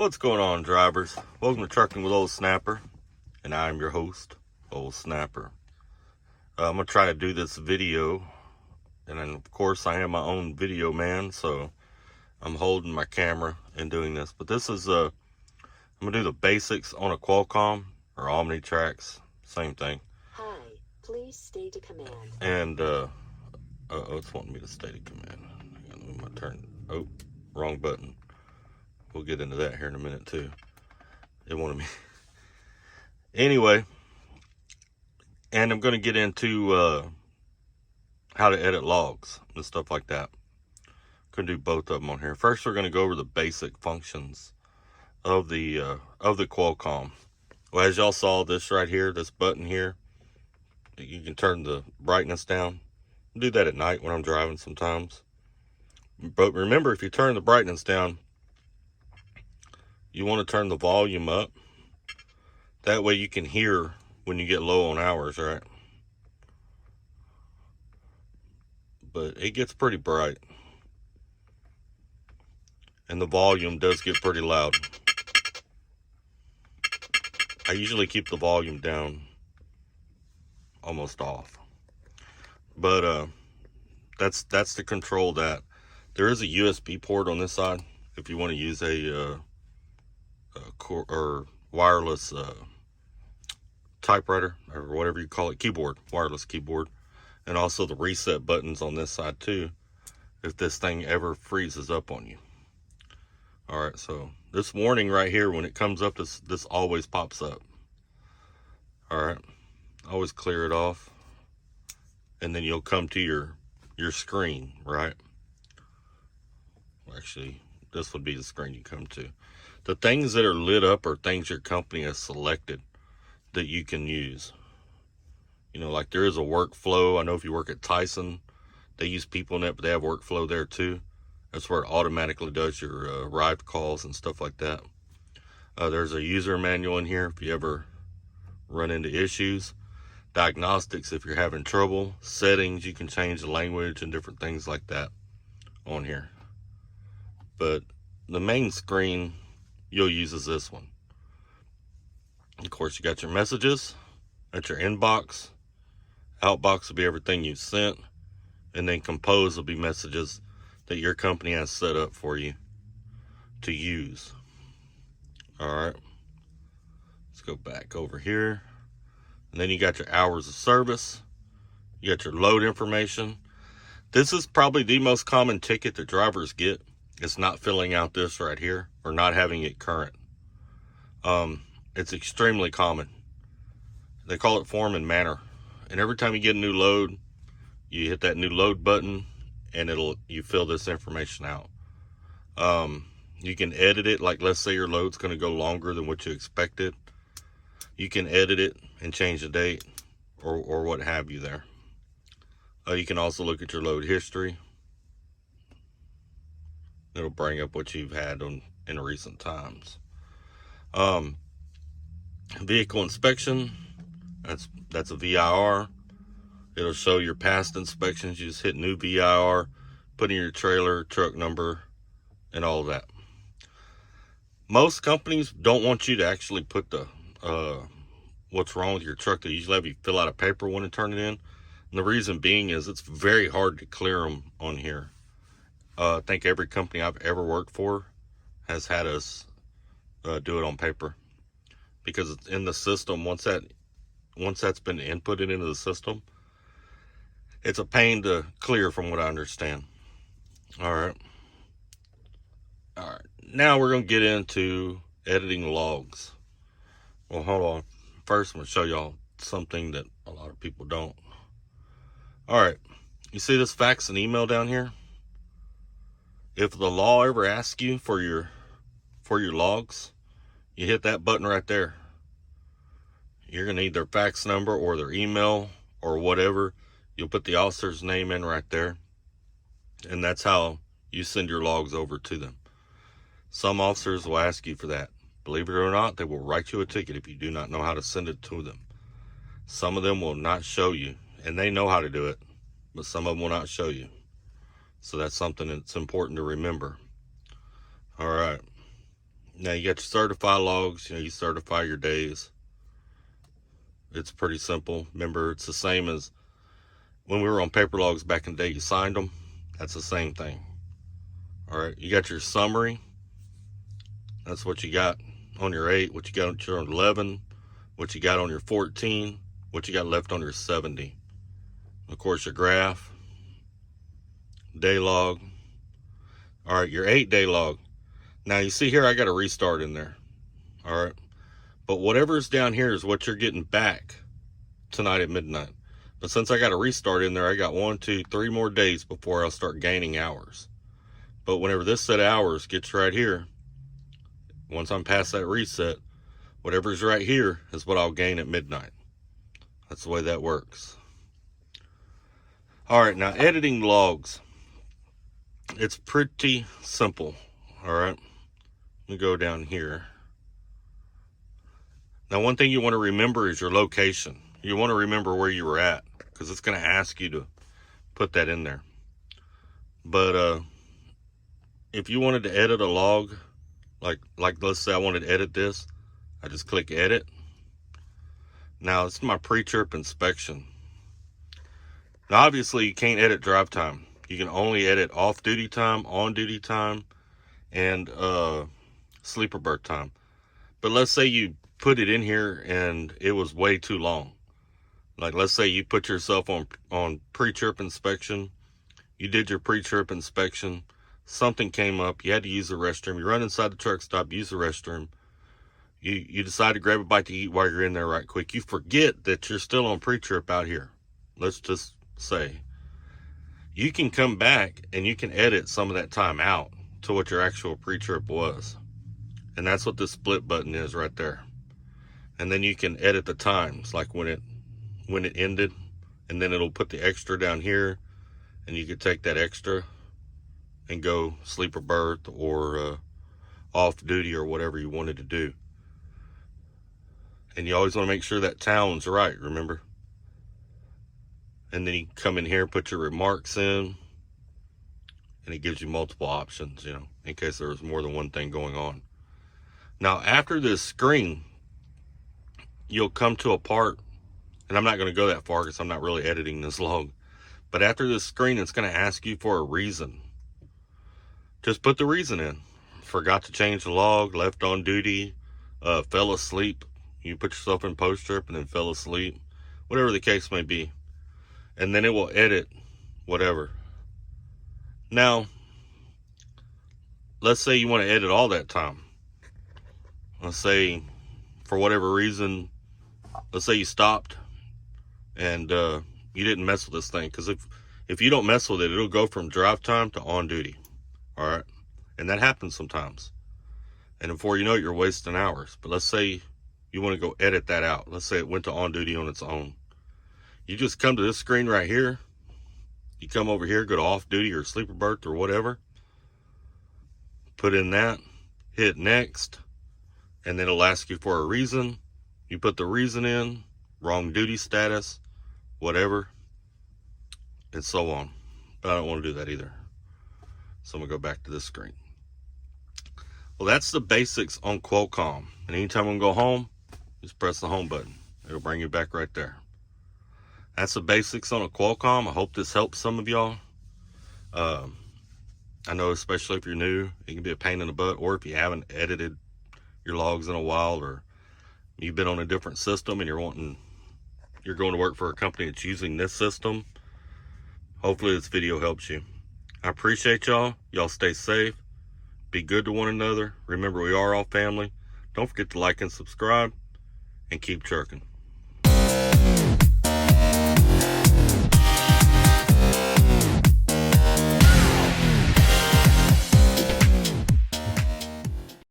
What's going on, drivers? Welcome to Trucking with Old Snapper, and I'm your host, Old Snapper. I'm going to try to do this video, and then, of course, I am my own video man, so I'm holding my camera and doing this. But this is, I'm going to do the basics on a QualComm or Omnitracs, same thing. Hi, please stay to command. And, it's wanting me to stay to command. I'm going to turn, wrong button. We'll get into that here in a minute too. It wanted me. Anyway, and I'm going to get into how to edit logs and stuff like that. Going to do both of them on here. First, we're going to go over the basic functions of the QualComm. Well, as y'all saw, this right here, this button here, you can turn the brightness down. I do that at night when I'm driving sometimes. But remember, if you turn the brightness down, you want to turn the volume up. That way you can hear when you get low on hours, right? But it gets pretty bright. And the volume does get pretty loud. I usually keep the volume down almost off. But that's to control that. There is a USB port on this side if you want to use a wireless typewriter or whatever you call it, keyboard, wireless keyboard, and also the reset buttons on this side too if this thing ever freezes up on you. All right, so this warning right here, when it comes up, this always pops up. All right, always clear it off, and then you'll come to your screen, right? Actually, this would be the screen you come to. The things that are lit up are things your company has selected that you can use. You know, like there is a workflow. I know if you work at Tyson, they use PeopleNet, but they have workflow there too. That's where it automatically does your arrived calls and stuff like that. There's a user manual in here if you ever run into issues. Diagnostics if you're having trouble. Settings, you can change the language and different things like that on here. But the main screen you'll use is this one. Of course, you got your messages. That's your inbox. Outbox will be everything you sent. And then compose will be messages that your company has set up for you to use. All right. Let's go back over here. And then you got your hours of service. You got your load information. This is probably the most common ticket that drivers get. It's not filling out this right here or not having it current. It's extremely common. They call it form and manner. And every time you get a new load, you hit that new load button and you fill this information out. You can edit it. Like let's say your load's going to go longer than what you expected. You can edit it and change the date or what have you there. You can also look at your load history. It'll bring up what you've had in recent times. Vehicle inspection, that's a VIR. It'll show your past inspections. You just hit new VIR, put in your trailer, truck number, and all of that. Most companies don't want you to actually put the what's wrong with your truck. They usually have you fill out a paper one and turn it in. And the reason being is it's very hard to clear them on here. I think every company I've ever worked for has had us do it on paper because it's in the system. Once that's been inputted into the system, it's a pain to clear from what I understand. All right. Now we're going to get into editing logs. Well, hold on. First, I'm going to show y'all something that a lot of people don't. All right. You see this fax and email down here? If the law ever asks you for your logs, you hit that button right there. You're going to need their fax number or their email or whatever. You'll put the officer's name in right there. And that's how you send your logs over to them. Some officers will ask you for that. Believe it or not, they will write you a ticket if you do not know how to send it to them. Some of them will not show you, and they know how to do it, but some of them will not show you. So that's something that's important to remember. All right. Now you got your certify logs, you certify your days. It's pretty simple. Remember, it's the same as when we were on paper logs back in the day, you signed them. That's the same thing. All right, you got your summary. That's what you got on your 8, what you got on your 11, what you got on your 14, what you got left on your 70. Of course, your graph, day log. All right, your 8-day log. Now you see here, I got a restart in there. All right, but whatever's down here is what you're getting back tonight at midnight. But since I got a restart in there, I got 1, 2, 3 more days before I'll start gaining hours. But whenever this set of hours gets right here, once I'm past that reset, whatever's right here is what I'll gain at midnight. That's the way that works. All right, now editing logs. It's pretty simple. All right, let me go down here. Now, one thing you want to remember is your location. You want to remember where you were at, because it's going to ask you to put that in there. But if you wanted to edit a log, like let's say I wanted to edit this, I just click edit. Now it's my pre-trip inspection. Now obviously you can't edit drive time. You can only edit off duty time, on duty time, and sleeper berth time. But let's say you put it in here and it was way too long. Like let's say you put yourself on pre-trip inspection. You did your pre-trip inspection. Something came up. You had to use the restroom. You run inside the truck stop, use the restroom. You decide to grab a bite to eat while you're in there right quick. You forget that you're still on pre-trip out here. Let's just say. You can come back and you can edit some of that time out to what your actual pre-trip was. And that's what the split button is right there. And then you can edit the times, like when it ended, and then it'll put the extra down here, and you could take that extra and go sleeper berth or off duty or whatever you wanted to do. And you always want to make sure that town's right, remember? And then you come in here, put your remarks in, and it gives you multiple options, in case there was more than one thing going on. Now, after this screen, you'll come to a part, and I'm not going to go that far because I'm not really editing this log. But after this screen, it's going to ask you for a reason. Just put the reason in. Forgot to change the log, left on duty, fell asleep. You put yourself in post-trip and then fell asleep. Whatever the case may be. And then it will edit whatever. Now, let's say you want to edit all that time. Let's say, for whatever reason, let's say you stopped and you didn't mess with this thing. Because if you don't mess with it, it'll go from drive time to on duty. All right, and that happens sometimes. And before you know it, you're wasting hours. But let's say you want to go edit that out. Let's say it went to on duty on its own. You just come to this screen right here. You come over here, go to off duty or sleeper berth or whatever. Put in that, hit next, and then it'll ask you for a reason. You put the reason in, wrong duty status, whatever, and so on. But I don't want to do that either. So I'm going to go back to this screen. Well, that's the basics on QualComm. And anytime I'm going to go home, just press the home button. It'll bring you back right there. That's the basics on a QualComm. I hope this helps some of y'all. I know especially if you're new, it can be a pain in the butt. Or if you haven't edited your logs in a while, or you've been on a different system and you're going to work for a company that's using this system. Hopefully this video helps you. I appreciate y'all. Y'all stay safe. Be good to one another. Remember, we are all family. Don't forget to like and subscribe, and keep trucking.